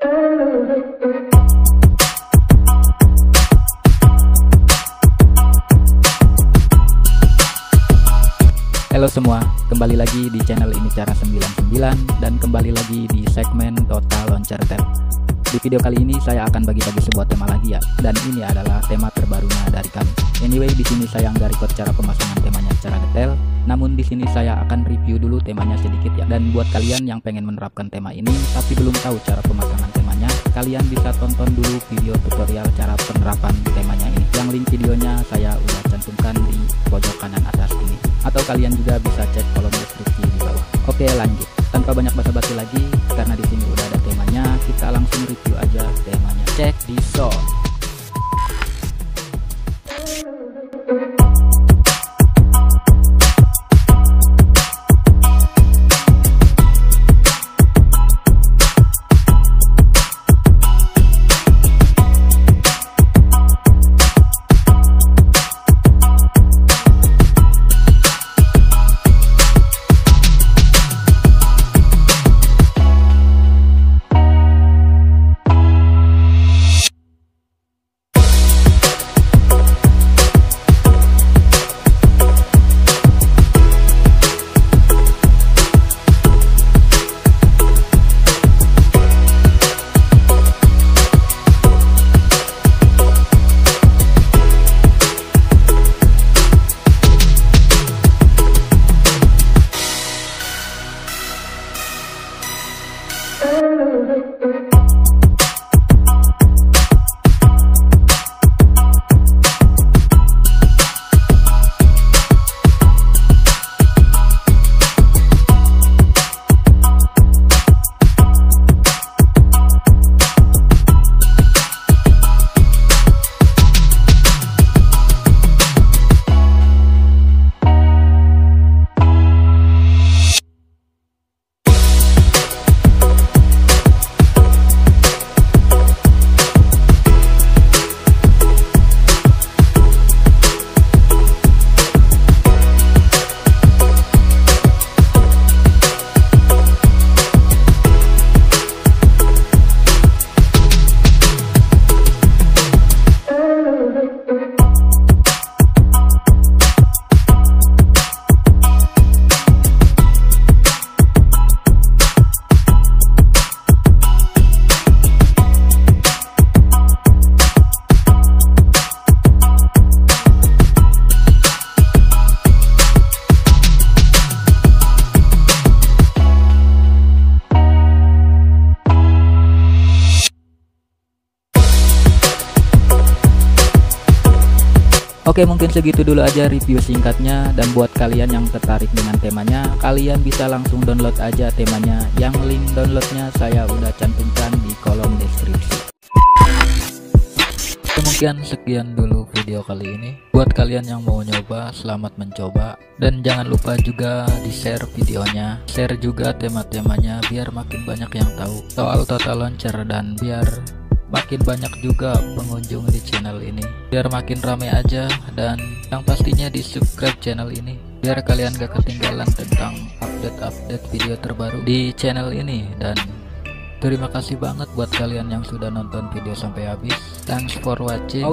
Halo semua, kembali lagi di channel ini cara 99 dan kembali lagi di segmen Total Launcher Tab. Di video kali ini saya akan bagi-bagi sebuah tema lagi ya, dan ini adalah tema terbarunya dari kami. Anyway, di sini saya nggak record cara pemasangan temanya secara detail, namun di sini saya akan review dulu temanya sedikit ya. Dan buat kalian yang pengen menerapkan tema ini tapi belum tahu cara pemasangan temanya, kalian bisa tonton dulu video tutorial cara penerapan temanya ini. Yang link videonya saya udah cantumkan di pojok kanan atas ini, atau kalian juga bisa cek kolom deskripsi di bawah. Oke, lanjut. Tanpa banyak basa-basi lagi, karena di sini udah ada temanya, kita langsung review aja temanya. Cek di sound. Oke, mungkin segitu dulu aja review singkatnya, dan buat kalian yang tertarik dengan temanya, kalian bisa langsung download aja temanya. Yang link downloadnya saya udah cantumkan di kolom deskripsi. Mungkin sekian dulu video kali ini. Buat kalian yang mau nyoba, selamat mencoba, dan jangan lupa juga di share videonya, share juga tema-temanya biar makin banyak yang tahu soal Total Launcher, dan biar makin banyak juga pengunjung di channel ini, biar makin ramai aja. Dan yang pastinya di subscribe channel ini biar kalian gak ketinggalan tentang update-update video terbaru di channel ini. Dan terima kasih banget buat kalian yang sudah nonton video sampai habis. Thanks for watching.